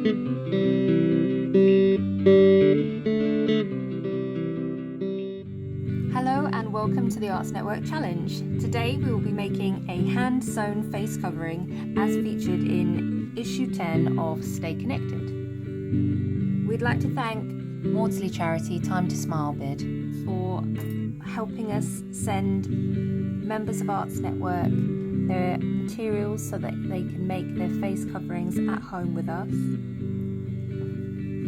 Hello and welcome to the Arts Network Challenge. Today we will be making a hand-sewn face covering as featured in issue 10 of Stay Connected. We'd like to thank Maudsley charity Time to Smile Bid for helping us send members of Arts Network their materials so that they can make their face coverings at home with us.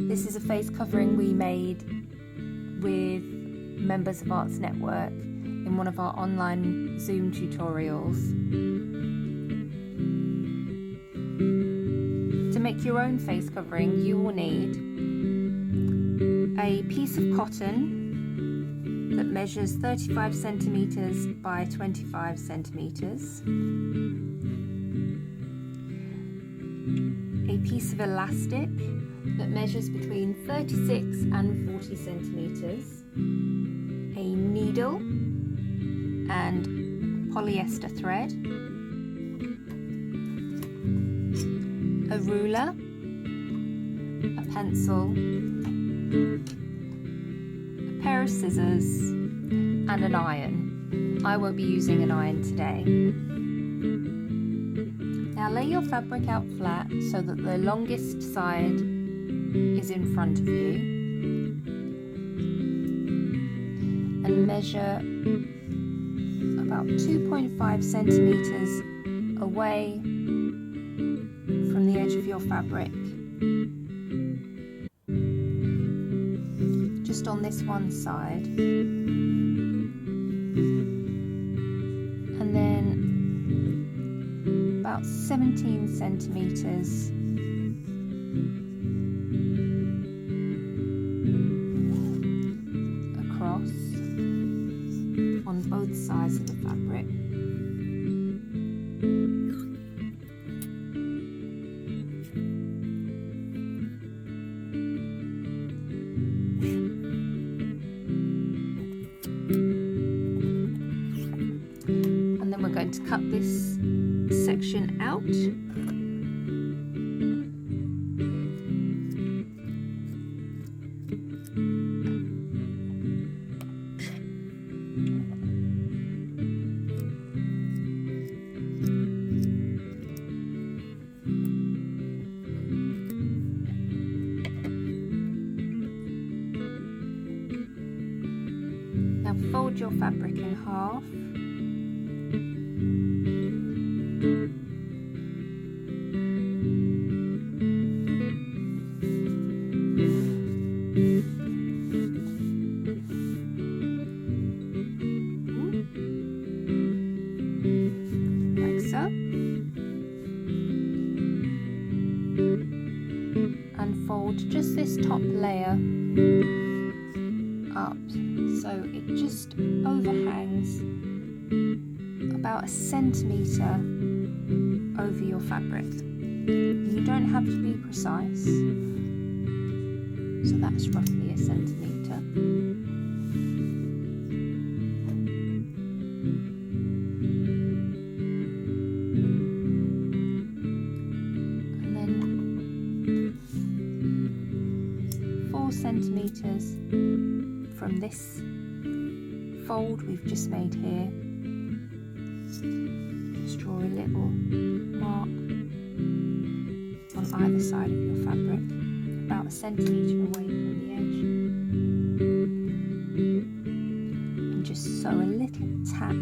This is a face covering we made with members of Arts Network in one of our online Zoom tutorials. To make your own face covering, you will need a piece of cotton that measures 35 centimeters by 25 centimeters, a piece of elastic that measures between 36 and 40 centimeters, a needle and polyester thread, a ruler, a pencil, a pair of scissors and an iron. I won't be using an iron today. Now lay your fabric out flat so that the longest side is in front of you, and measure about 2.5 centimeters away from the edge of your fabric, just on this one side, and then about 17 centimeters across on both sides of the fabric. And then we're going to cut this section out. Now fold your fabric in half. Like so. And fold just this top layer up so it just overhangs about a centimetre over your fabric. You don't have to be precise, so that's roughly a centimetre. And then 4 centimetres from this fold we've just made here. Just draw a little mark on either side of your fabric, about a centimetre away from the edge, and just sew a little tack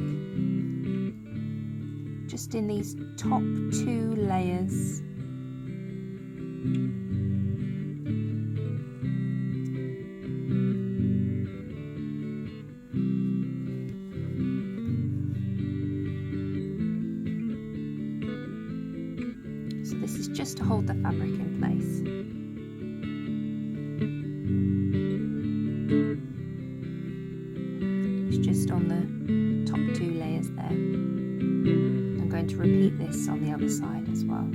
just in these top 2 layers. So this is just to hold the fabric in place. It's just on the top 2 layers there. I'm going to repeat this on the other side as well.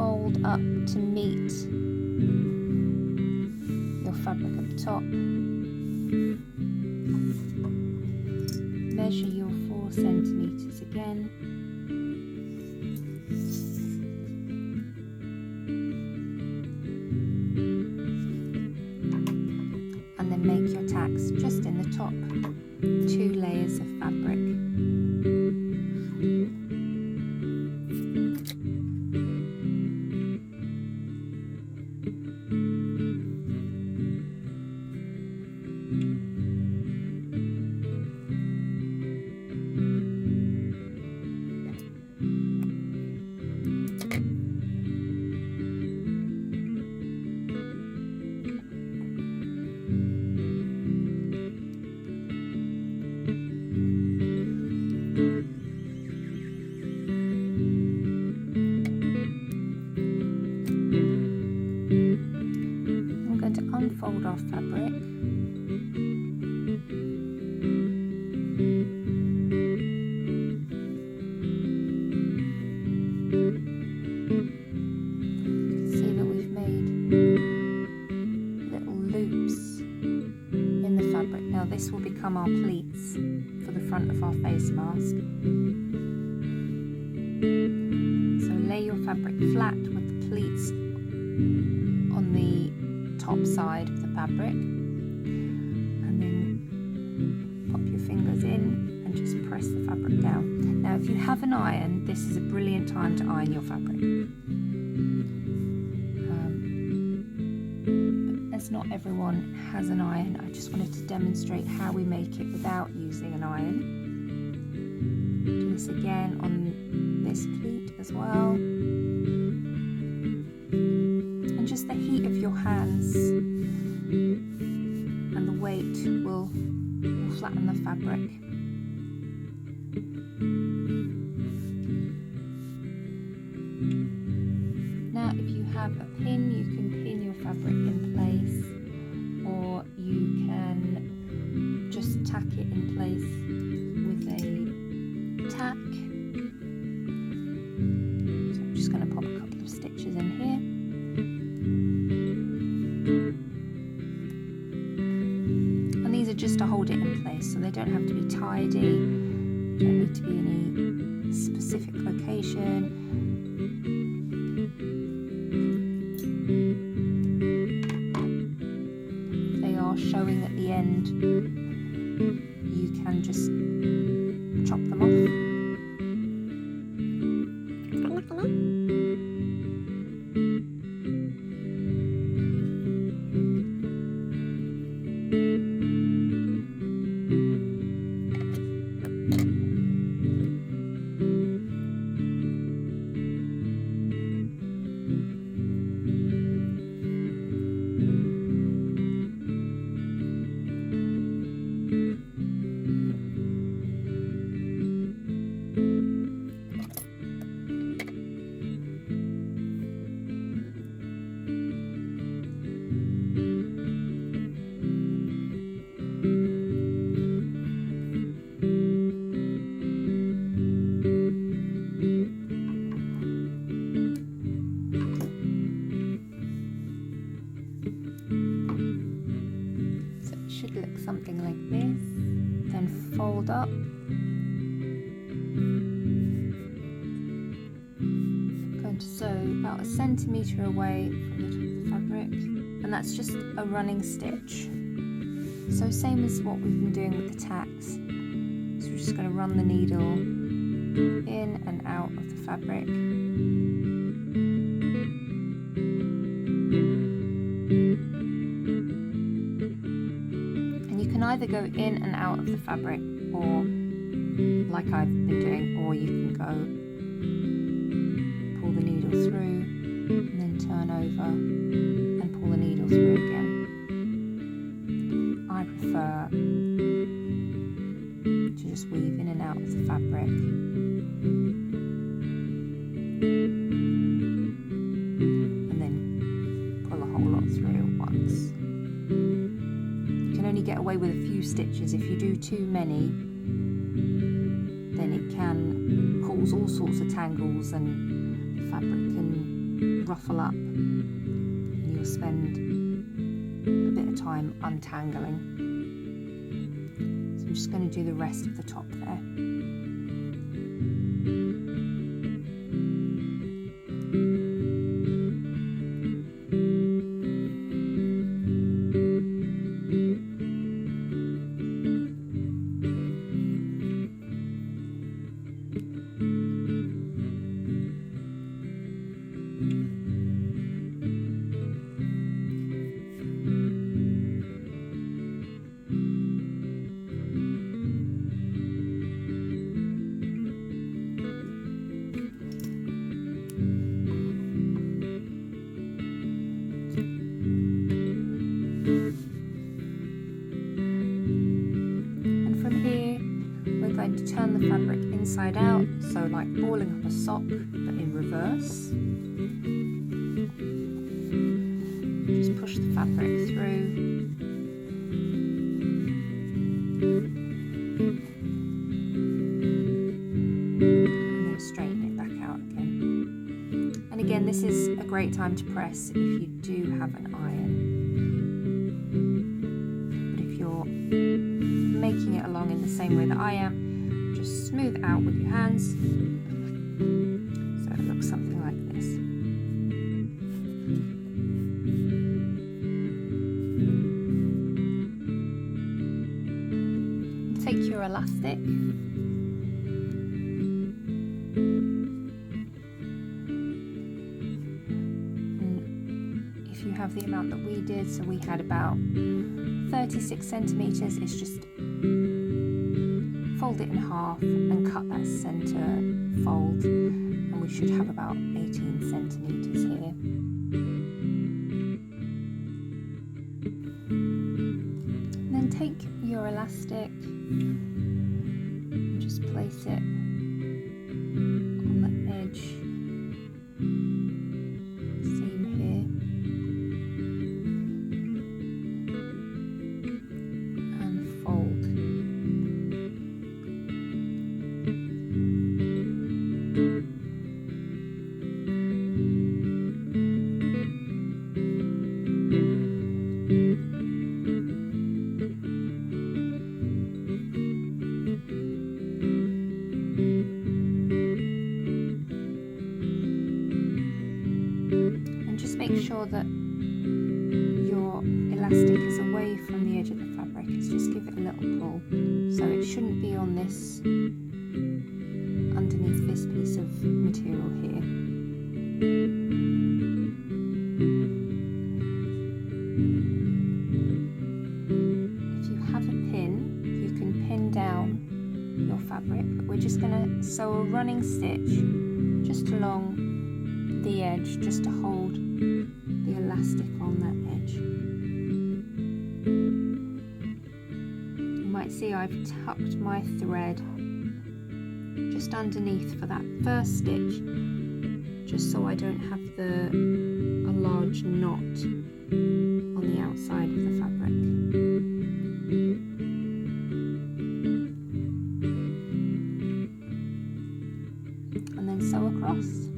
fold up to meet your fabric at the top. Measure your 4 centimeters again. And then make your tacks just in the top 2 layers of fabric. Unfold our fabric. You can see that we've made little loops in the fabric. Now this will become our pleats for the front of our face mask. So lay your fabric flat with the pleats on the top side of the fabric, and then pop your fingers in and just press the fabric down. Now if you have an iron, this is a brilliant time to iron your fabric. But as not everyone has an iron, I just wanted to demonstrate how we make it without using an iron. Do this again on this pleat as well. And just the heat of your hands and the weight will flatten the fabric. Now if you have a pin, you can pin your fabric in place, or you can just tack it in place with a tack. So I'm just going to pop a couple of stitches in here. And these are just to hold it in place, so they don't have to be tidy, don't need to be in any specific location. If they are showing at the end, you can just chop them off. Should look something like this. Then fold up. I'm going to sew about 1 centimetre away from the top of the fabric, and that's just a running stitch. So same as what we've been doing with the tacks. So we're just going to run the needle in and out of the fabric. Either go in and out of the fabric, or like I've been doing, or you can go pull the needle through and then turn over and pull the needle through again. I prefer to just weave in and out of the fabric. And then pull a whole lot through at once. Only get away with a few stitches. If you do too many, then it can cause all sorts of tangles and the fabric can ruffle up and you'll spend a bit of time untangling. So I'm just going to do the rest of the top there. To turn the fabric inside out, so like balling up a sock but in reverse. Just push the fabric through and then straighten it back out again. And again, this is a great time to press if you do have an iron, but if you're making it along in the same way that I am, just smooth it out with your hands so it looks something like this. Take your elastic and if you have the amount that we did, so we had about 36 centimeters, it's just fold it in half and cut that center fold, and we should have about 18 centimeters here. And then take your elastic and just place it on the edge seam here. Make sure that your elastic is away from the edge of the fabric. It's just give it a little pull. So it shouldn't be on this, underneath this piece of material here. If you have a pin, you can pin down your fabric, but we're just going to sew a running stitch just along the edge, just to hold the elastic on that edge. You might see I've tucked my thread just underneath for that first stitch, just so I don't have a large knot on the outside of the fabric. And then sew across.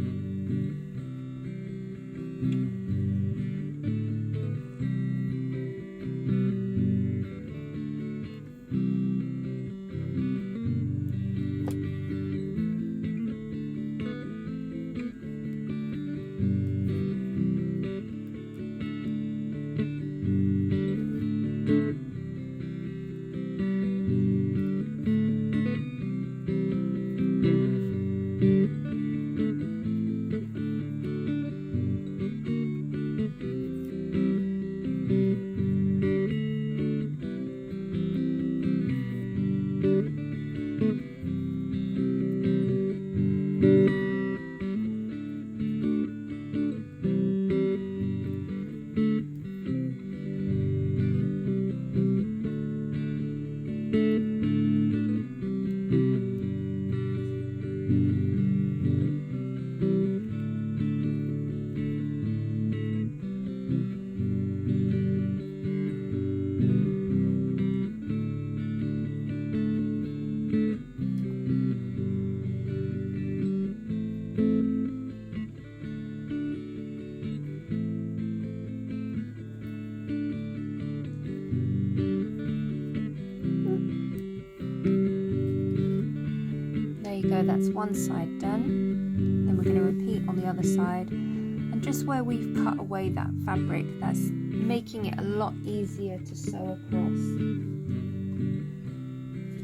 one side done. Then we're going to repeat on the other side, and just where we've cut away that fabric, that's making it a lot easier to sew across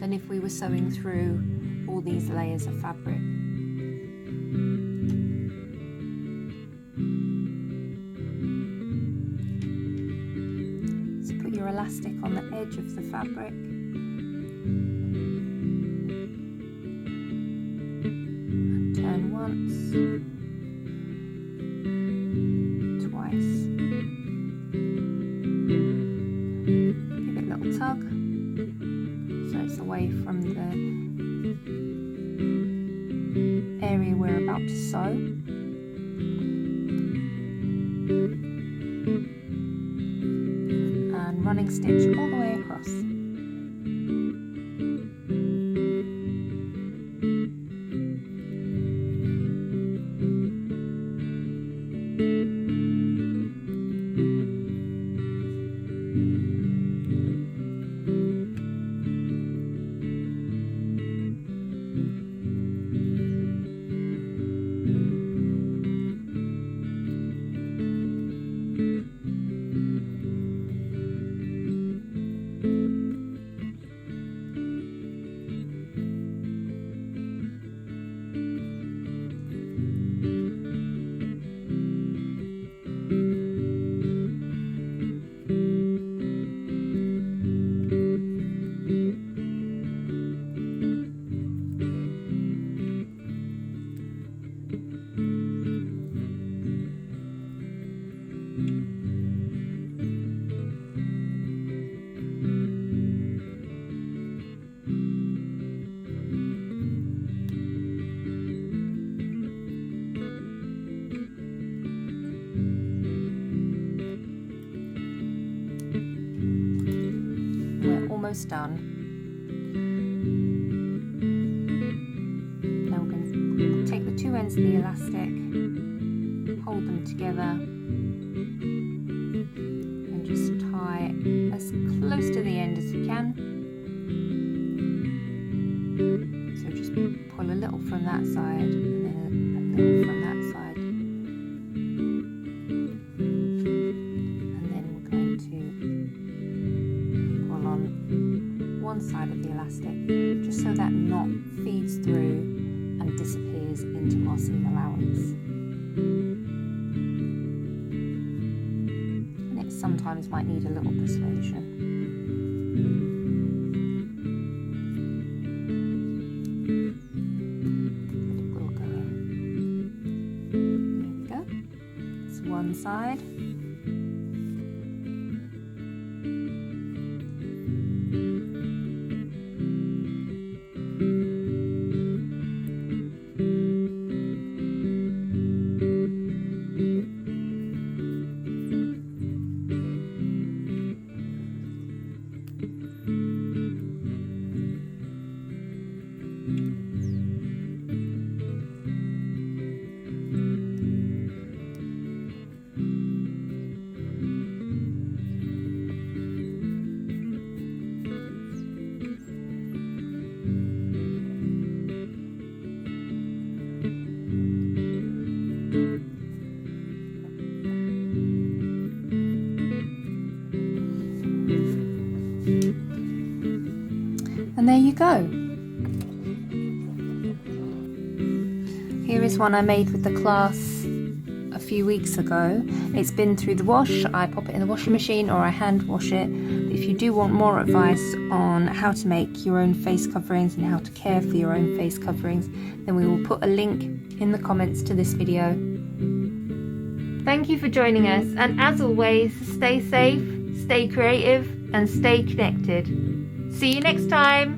than if we were sewing through all these layers of fabric. So put your elastic on the edge of the fabric. And turn once, twice. Give it a little tug so it's away from the area we're about to sew. And running stitch all the way across. Almost done. Now we're going to take the two ends of the elastic, hold them together, and just tie as close to the end as you can. So just pull a little from that side and then a little from that side. And then we're going to pull on one side of the elastic, just so that knot feeds through and disappears into our seam allowance. And it sometimes might need a little persuasion. But it will go in. There we go. It's one side. And there you go. Here is one I made with the class a few weeks ago. It's been through the wash. I pop it in the washing machine or I hand wash it. If you do want more advice on how to make your own face coverings and how to care for your own face coverings, then we will put a link in the comments to this video. Thank you for joining us, and as always, stay safe, stay creative, and stay connected. See you next time.